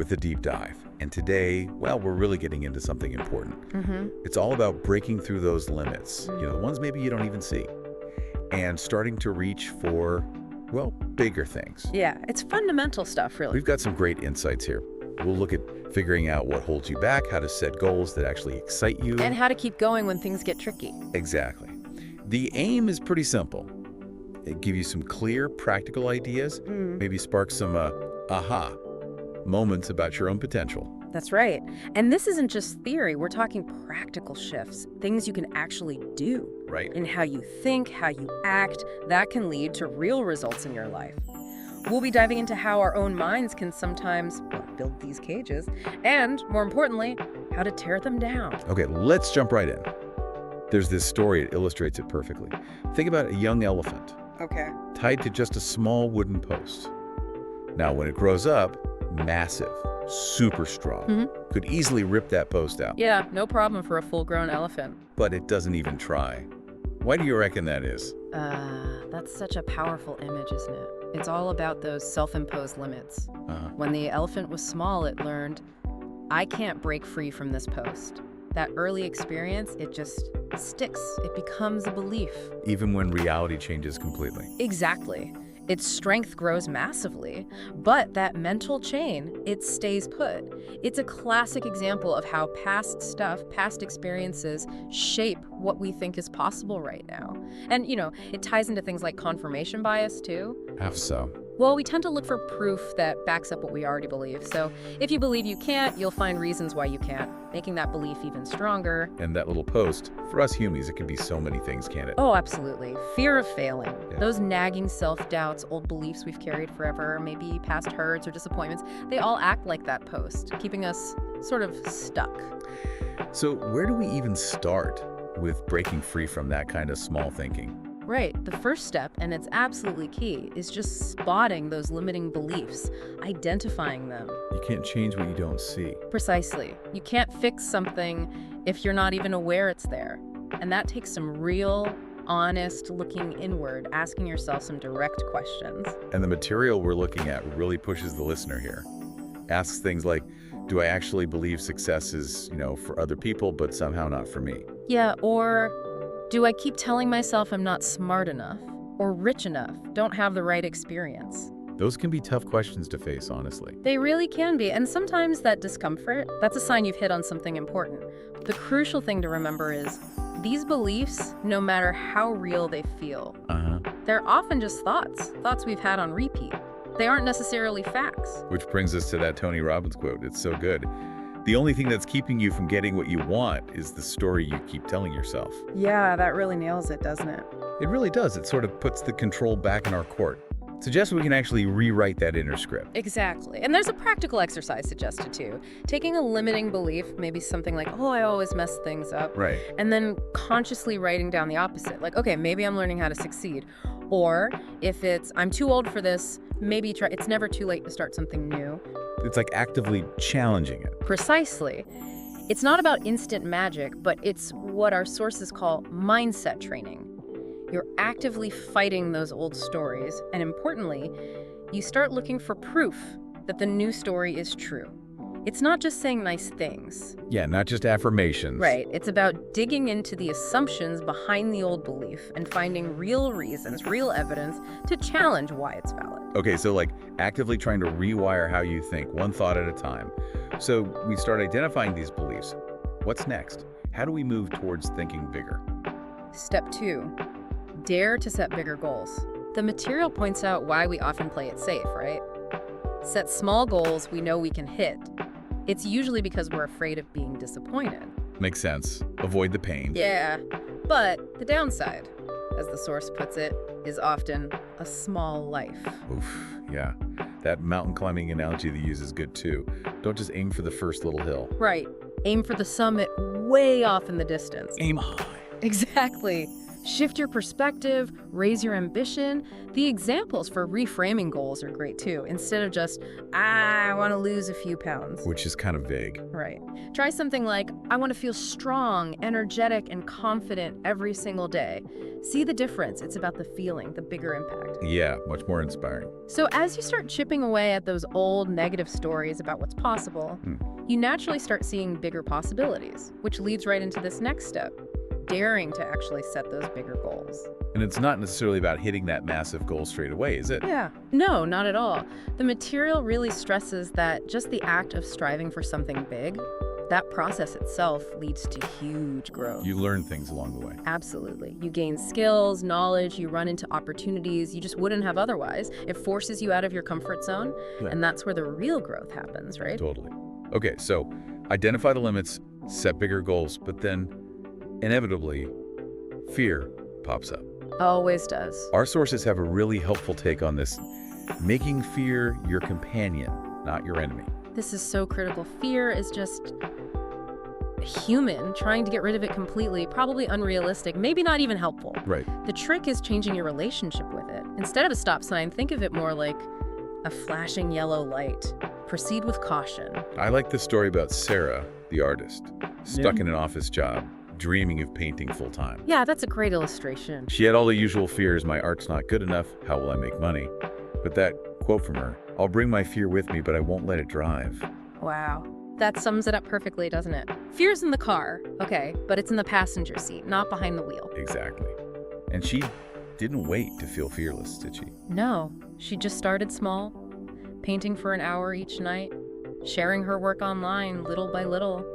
with a deep dive. And today, well, we're really getting into something important. Mm-hmm. It's all about breaking through those limits, the ones maybe you don't even see, and starting to reach for, well, bigger things. Yeah, it's fundamental stuff, really. We've got some great insights here. We'll look at figuring out what holds you back, how to set goals that actually excite you. And how to keep going when things get tricky. Exactly. The aim is pretty simple. It give you some clear, practical ideas, maybe spark some aha moments about your own potential. That's right. And this isn't just theory. We're talking practical shifts, things you can actually do. Right. In how you think, how you act, that can lead to real results in your life. We'll be diving into how our own minds can sometimes build these cages, and more importantly, how to tear them down. Okay, let's jump right in. There's this story, it illustrates it perfectly. Think about a young elephant Okay. tied to just a small wooden post. Now, when it grows up, massive, super strong, could easily rip that post out. Yeah, no problem for a full-grown elephant. But it doesn't even try. Why do you reckon that is? That's such a powerful image, isn't it? It's all about those self-imposed limits. When the elephant was small, it learned, I can't break free from this post. That early experience, it just sticks. It becomes a belief. Even when reality changes completely. Exactly. Its strength grows massively, but that mental chain, it stays put. It's a classic example of how past experiences shape what we think is possible right now. And, it ties into things like confirmation bias, too. How so? Well, we tend to look for proof that backs up what we already believe. So if you believe you can't, you'll find reasons why you can't, making that belief even stronger. And that little post, for us humans, it can be so many things, can't it? Oh, absolutely. Fear of failing. Yeah. Those nagging self-doubts, old beliefs we've carried forever, maybe past hurts or disappointments, they all act like that post, keeping us sort of stuck. So where do we even start with breaking free from that kind of small thinking? Right. The first step, and it's absolutely key, is just spotting those limiting beliefs, identifying them. You can't change what you don't see. Precisely. You can't fix something if you're not even aware it's there. And that takes some real, honest looking inward, asking yourself some direct questions. And the material we're looking at really pushes the listener here. Asks things like, do I actually believe success is, for other people, but somehow not for me? Yeah, or do I keep telling myself I'm not smart enough or rich enough, don't have the right experience? Those can be tough questions to face, honestly. They really can be, and sometimes that discomfort, that's a sign you've hit on something important. The crucial thing to remember is these beliefs, no matter how real they feel, they're often just thoughts we've had on repeat. They aren't necessarily facts. Which brings us to that Tony Robbins quote. It's so good. The only thing that's keeping you from getting what you want is the story you keep telling yourself. Yeah, that really nails it, doesn't it? It really does. It sort of puts the control back in our court. Suggests we can actually rewrite that inner script. Exactly. And there's a practical exercise suggested too. Taking a limiting belief, maybe something like, oh, I always mess things up. Right. And then consciously writing down the opposite. Like, okay, maybe I'm learning how to succeed. Or if it's, I'm too old for this, maybe try, it's never too late to start something new. It's like actively challenging it. Precisely. It's not about instant magic, but it's what our sources call mindset training. You're actively fighting those old stories, and importantly, you start looking for proof that the new story is true. It's not just saying nice things. Yeah, not just affirmations. Right. It's about digging into the assumptions behind the old belief and finding real reasons, real evidence to challenge why it's valid. Okay, so like actively trying to rewire how you think, one thought at a time. So we start identifying these beliefs. What's next? How do we move towards thinking bigger? Step 2, dare to set bigger goals. The material points out why we often play it safe, right? Set small goals we know we can hit. It's usually because we're afraid of being disappointed. Makes sense. Avoid the pain. Yeah, but the downside, as the source puts it, is often a small life. Oof, yeah. That mountain climbing analogy they use is good too. Don't just aim for the first little hill. Right. Aim for the summit way off in the distance. Aim high. Exactly. Shift your perspective, raise your ambition. The examples for reframing goals are great too. Instead of just, I want to lose a few pounds. Which is kind of vague. Right. Try something like, I want to feel strong, energetic, and confident every single day. See the difference. It's about the feeling, the bigger impact. Yeah, much more inspiring. So as you start chipping away at those old negative stories about what's possible, you naturally start seeing bigger possibilities, which leads right into this next step, daring to actually set those bigger goals. And it's not necessarily about hitting that massive goal straight away, is it? Yeah. No, not at all. The material really stresses that just the act of striving for something big, that process itself leads to huge growth. You learn things along the way. Absolutely. You gain skills, knowledge, you run into opportunities you just wouldn't have otherwise. It forces you out of your comfort zone, and that's where the real growth happens, right? Totally. Okay, so identify the limits, set bigger goals, but then inevitably, fear pops up. Always does. Our sources have a really helpful take on this, making fear your companion, not your enemy. This is so critical. Fear is just human. Trying to get rid of it completely, probably unrealistic, maybe not even helpful. Right. The trick is changing your relationship with it. Instead of a stop sign, think of it more like a flashing yellow light. Proceed with caution. I like the story about Sarah, the artist, stuck in an office job, dreaming of painting full-time. Yeah, that's a great illustration. She had all the usual fears: my art's not good enough, how will I make money? But that quote from her, I'll bring my fear with me, but I won't let it drive. Wow. That sums it up perfectly, doesn't it? Fear's in the car, okay, but it's in the passenger seat, not behind the wheel. Exactly. And she didn't wait to feel fearless, did she? No, she just started small, painting for an hour each night, sharing her work online little by little.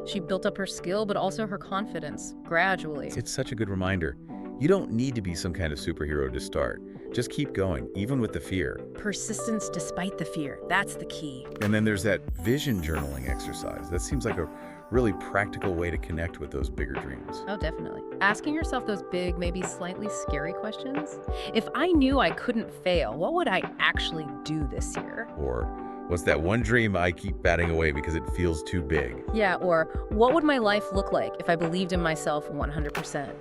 She built up her skill, but also her confidence, gradually. It's such a good reminder. You don't need to be some kind of superhero to start. Just keep going, even with the fear. Persistence despite the fear, that's the key. And then there's that vision journaling exercise. That seems like a really practical way to connect with those bigger dreams. Oh, definitely. Asking yourself those big, maybe slightly scary questions. If I knew I couldn't fail, what would I actually do this year? Or, what's that one dream I keep batting away because it feels too big? Yeah, or what would my life look like if I believed in myself 100%?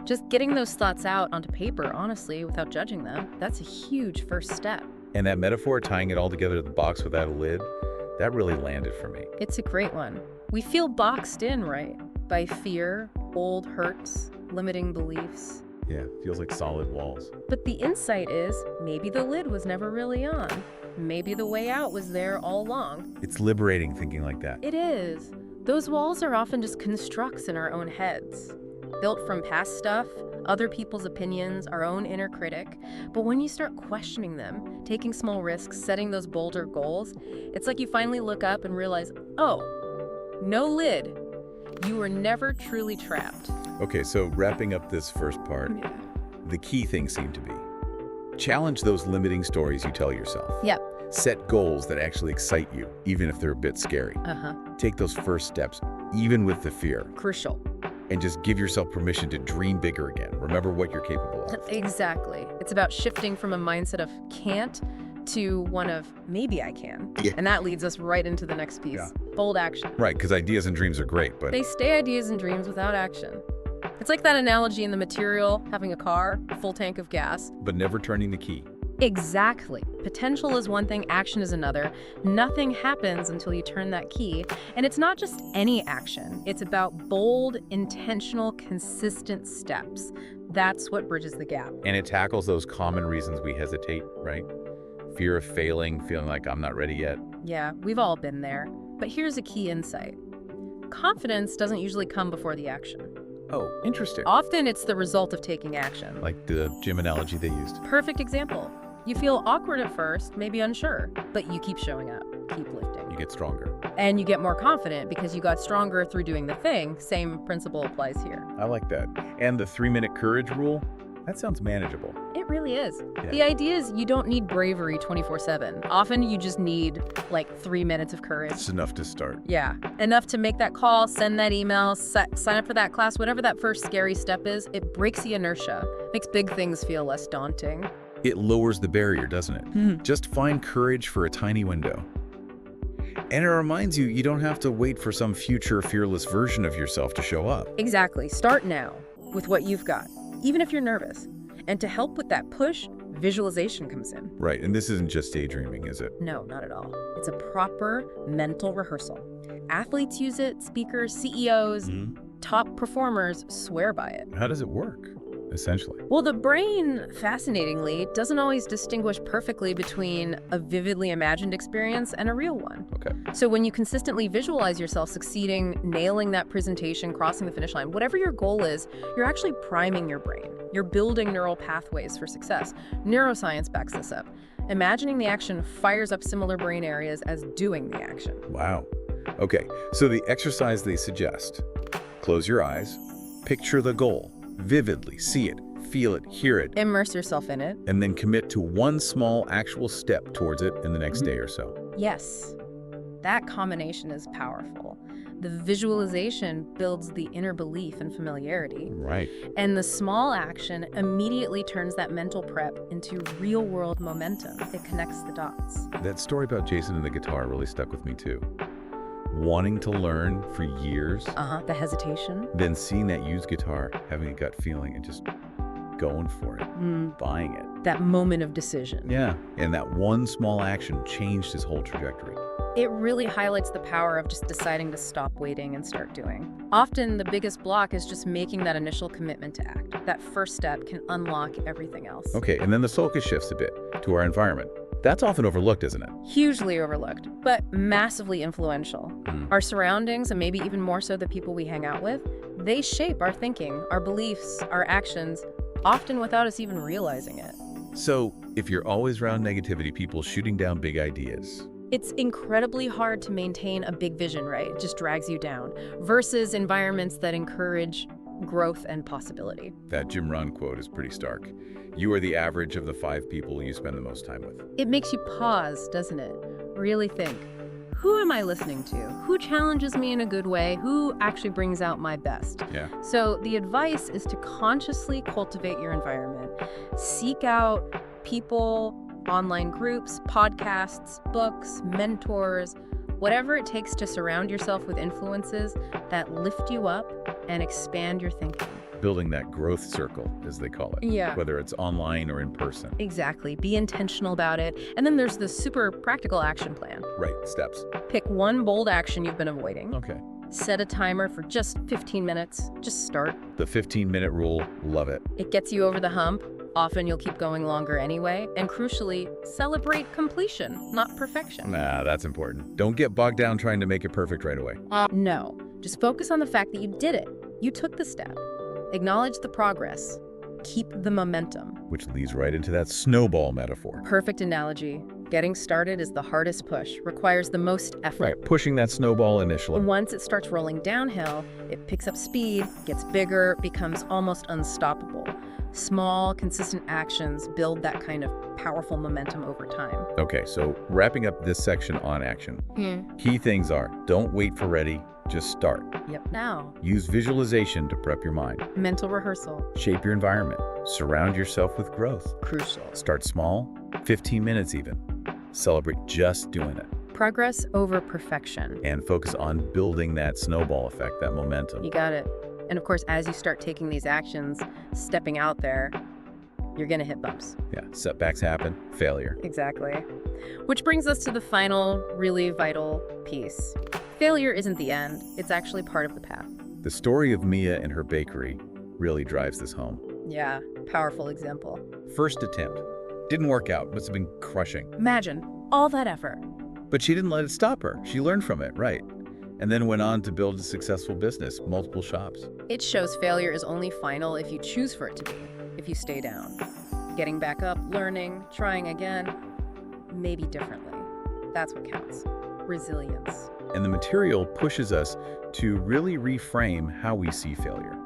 Just getting those thoughts out onto paper, honestly, without judging them, that's a huge first step. And that metaphor, tying it all together to the box without a lid, that really landed for me. It's a great one. We feel boxed in, right? By fear, old hurts, limiting beliefs. Yeah, feels like solid walls. But the insight is, maybe the lid was never really on. Maybe the way out was there all along. It's liberating thinking like that. It is. Those walls are often just constructs in our own heads. Built from past stuff, other people's opinions, our own inner critic. But when you start questioning them, taking small risks, setting those bolder goals, it's like you finally look up and realize, oh, no lid. You were never truly trapped. Okay, so wrapping up this first part, the key thing seemed to be challenge those limiting stories you tell yourself. Yep. Set goals that actually excite you, even if they're a bit scary. Take those first steps, even with the fear. Crucial. And just give yourself permission to dream bigger again. Remember what you're capable of. Exactly. It's about shifting from a mindset of can't to one of maybe I can. Yeah. And that leads us right into the next piece. Bold action. Right, because ideas and dreams are great, but they stay ideas and dreams without action. It's like that analogy in The Material, having a car, full tank of gas. but never turning the key. Exactly. Potential is one thing, action is another. Nothing happens until you turn that key. And it's not just any action. It's about bold, intentional, consistent steps. That's what bridges the gap. And it tackles those common reasons we hesitate, right? Fear of failing, feeling like I'm not ready yet. Yeah, we've all been there. But here's a key insight. Confidence doesn't usually come before the action. Oh, interesting. Often it's the result of taking action. Like the gym analogy they used. Perfect example. You feel awkward at first, maybe unsure, but you keep showing up, keep lifting. You get stronger. And you get more confident because you got stronger through doing the thing. Same principle applies here. I like that. And the 3-minute courage rule? That sounds manageable. It really is. Yeah. The idea is you don't need bravery 24/7. Often you just need like 3 minutes of courage. It's enough to start. Yeah, enough to make that call, send that email, sign up for that class, whatever that first scary step is. It breaks the inertia, makes big things feel less daunting. It lowers the barrier, doesn't it? Just find courage for a tiny window. And it reminds you, you don't have to wait for some future fearless version of yourself to show up. Exactly. Start now with what you've got. even if you're nervous. And to help with that push, visualization comes in. Right, and this isn't just daydreaming, is it? No, not at all. It's a proper mental rehearsal. Athletes use it, speakers, CEOs, top performers swear by it. How does it work, essentially? Well, the brain, fascinatingly, doesn't always distinguish perfectly between a vividly imagined experience and a real one. Okay. So when you consistently visualize yourself succeeding, nailing that presentation, crossing the finish line, whatever your goal is, you're actually priming your brain. You're building neural pathways for success. Neuroscience backs this up. Imagining the action fires up similar brain areas as doing the action. Wow. Okay, so the exercise they suggest: close your eyes, picture the goal, vividly see it, feel it, hear it, Immerse yourself in it. and then commit to one small actual step towards it in the next day or so. Yes, that combination is powerful. The visualization builds the inner belief and familiarity. Right. And the small action immediately turns that mental prep into real-world momentum. It connects the dots. That story about Jason and the guitar really stuck with me too. Wanting to learn for years, The hesitation. then seeing that used guitar, having a gut feeling and just going for it, buying it. That moment of decision. Yeah, and that one small action changed his whole trajectory. It really highlights the power of just deciding to stop waiting and start doing. Often the biggest block is just making that initial commitment to act. That first step can unlock everything else. Okay, and then the focus shifts a bit to our environment. That's often overlooked, isn't it? Hugely overlooked, but massively influential. Our surroundings, and maybe even more so the people we hang out with, they shape our thinking, our beliefs, our actions, often without us even realizing it. So, if you're always around negativity, people shooting down big ideas, It's incredibly hard to maintain a big vision, right? It just drags you down, versus environments that encourage growth and possibility. that Jim Rohn quote is pretty stark. You are the average of the 5 people you spend the most time with. It makes you pause, doesn't it? Really think, who am I listening to? Who challenges me in a good way? Who actually brings out my best? Yeah. So the advice is to consciously cultivate your environment. Seek out people, online groups, podcasts, books, mentors, whatever it takes to surround yourself with influences that lift you up and expand your thinking. Building that growth circle, as they call it. Yeah. Whether it's online or in person. Exactly. Be intentional about it. And then there's the super practical action plan. Right, steps. Pick one bold action you've been avoiding. Okay. Set a timer for just 15 minutes. Just start. The 15-minute rule, love it. It gets you over the hump. Often you'll keep going longer anyway. And crucially, celebrate completion, not perfection. Nah, that's important. Don't get bogged down trying to make it perfect right away. No, just focus on the fact that you did it. You took the step. Acknowledge the progress. Keep the momentum. Which leads right into that snowball metaphor. Perfect analogy. Getting started is the hardest push, requires the most effort. Right, pushing that snowball initially. Once it starts rolling downhill, it picks up speed, gets bigger, becomes almost unstoppable. Small, consistent actions build that kind of powerful momentum over time. Okay, so wrapping up this section on action. Key things are, don't wait for ready, just start. Yep. Now, Use visualization to prep your mind. mental rehearsal, Shape your environment. Surround yourself with growth. crucial. Start small, 15 minutes even. Celebrate just doing it. Progress over perfection. And focus on building that snowball effect, that momentum. You got it. And of course, as you start taking these actions, stepping out there, you're going to hit bumps. Yeah, setbacks happen, failure. Exactly. Which brings us to the final, really vital piece. Failure isn't the end. It's actually part of the path. The story of Mia and her bakery really drives this home. Yeah, powerful example. First attempt. Didn't work out, must have been crushing. Imagine all that effort. But she didn't let it stop her. She learned from it, right? And then went on to build a successful business, multiple shops. It shows failure is only final if you choose for it to be, if you stay down. Getting back up, learning, trying again, maybe differently. That's what counts. Resilience. And the material pushes us to really reframe how we see failure.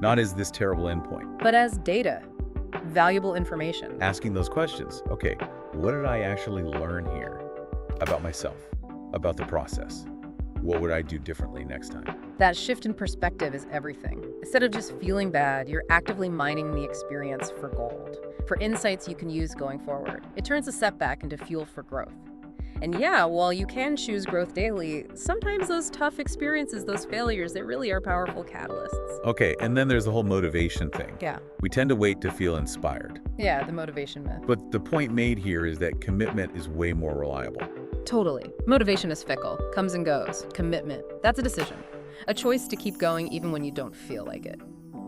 Not as this terrible endpoint. But as data, valuable information. Asking those questions. Okay, what did I actually learn here about myself, about the process? What would I do differently next time? That shift in perspective is everything. Instead of just feeling bad, you're actively mining the experience for gold, for insights you can use going forward. It turns a setback into fuel for growth. And yeah, while you can choose growth daily, sometimes those tough experiences, those failures, they really are powerful catalysts. Okay, and then there's the whole motivation thing. Yeah. We tend to wait to feel inspired. Yeah, the motivation myth. But the point made here is that commitment is way more reliable. Totally. Motivation is fickle, comes and goes. Commitment, that's a decision. A choice to keep going even when you don't feel like it.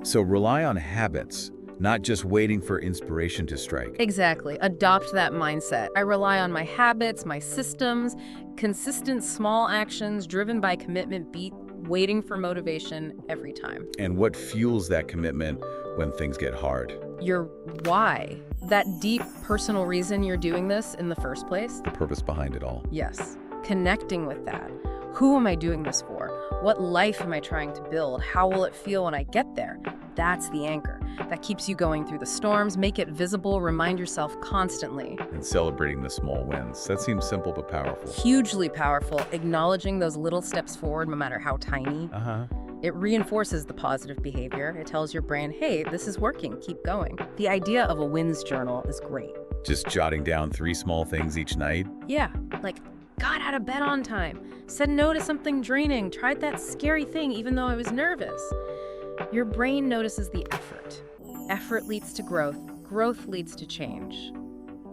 So rely on habits, not just waiting for inspiration to strike. Exactly. Adopt that mindset. I rely on my habits, my systems, consistent small actions driven by commitment beat waiting for motivation every time. And what fuels that commitment when things get hard? Your why. That deep personal reason you're doing this in the first place. The purpose behind it all. Yes. Connecting with that. Who am I doing this for? What life am I trying to build? How will it feel when I get there? That's the anchor. That keeps you going through the storms. Make it visible. Remind yourself constantly. And celebrating the small wins. That seems simple but powerful. Hugely powerful. Acknowledging those little steps forward, no matter how tiny. It reinforces the positive behavior. It tells your brain, hey, this is working. Keep going. The idea of a wins journal is great. Just jotting down 3 small things each night? Yeah, like got out of bed on time, said no to something draining, tried that scary thing even though I was nervous. Your brain notices the effort. Effort leads to growth. Growth leads to change.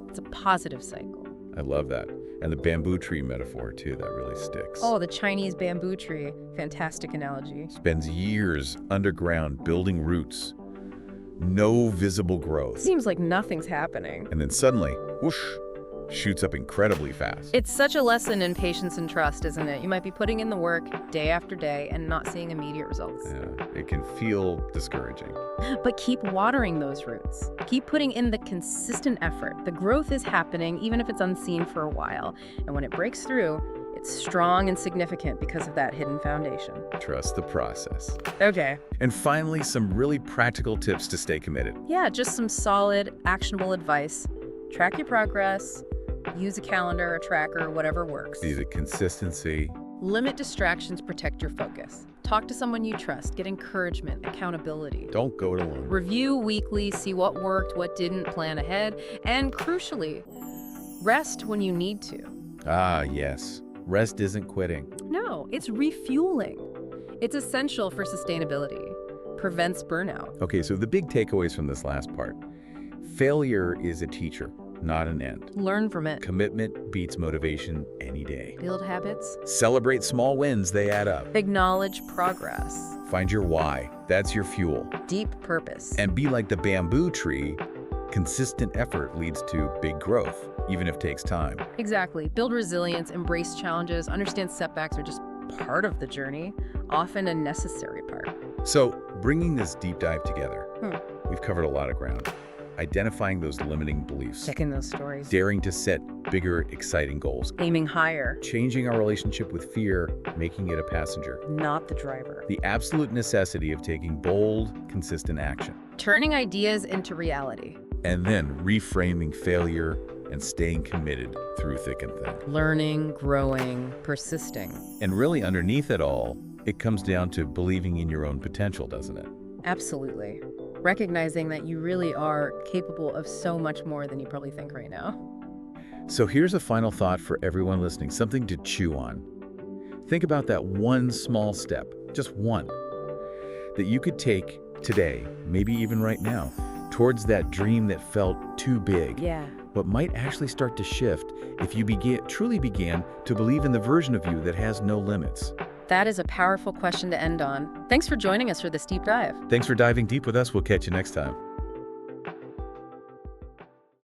It's a positive cycle. I love that. And the bamboo tree metaphor, too, that really sticks. Oh, the Chinese bamboo tree. Fantastic analogy. Spends years underground building roots. No visible growth. Seems like nothing's happening. And then suddenly, whoosh, shoots up incredibly fast. It's such a lesson in patience and trust, isn't it? You might be putting in the work day after day and not seeing immediate results. Yeah, it can feel discouraging. But keep watering those roots. Keep putting in the consistent effort. The growth is happening, even if it's unseen for a while. And when it breaks through, it's strong and significant because of that hidden foundation. Trust the process. Okay. And finally, some really practical tips to stay committed. Yeah, just some solid, actionable advice. Track your progress. Use a calendar, a tracker, whatever works. These are consistency. Limit distractions, protect your focus. Talk to someone you trust, get encouragement, accountability. Don't go it alone. Review weekly, see what worked, what didn't, plan ahead, and crucially, rest when you need to. Ah, yes. Rest isn't quitting. No, it's refueling. It's essential for sustainability. Prevents burnout. Okay, so the big takeaways from this last part. Failure is a teacher, not an end. Learn from it. Commitment beats motivation any day. Build habits. Celebrate small wins, they add up. Acknowledge progress. Find your why, that's your fuel. Deep purpose. And be like the bamboo tree, consistent effort leads to big growth, even if it takes time. Exactly. Build resilience, embrace challenges, understand setbacks are just part of the journey, often a necessary part. So, bringing this deep dive together, we've covered a lot of ground. Identifying those limiting beliefs. Checking those stories. Daring to set bigger, exciting goals. Aiming higher. Changing our relationship with fear, making it a passenger. Not the driver. The absolute necessity of taking bold, consistent action. Turning ideas into reality. And then reframing failure and staying committed through thick and thin. Learning, growing, persisting. And really underneath it all, it comes down to believing in your own potential, doesn't it? Absolutely. Recognizing that you really are capable of so much more than you probably think right now. So here's a final thought for everyone listening, something to chew on. Think about that one small step, just one, that you could take today, maybe even right now, towards that dream that felt too big. Yeah. But might actually start to shift if you truly began to believe in the version of you that has no limits. That is a powerful question to end on. Thanks for joining us for this deep dive. Thanks for diving deep with us. We'll catch you next time.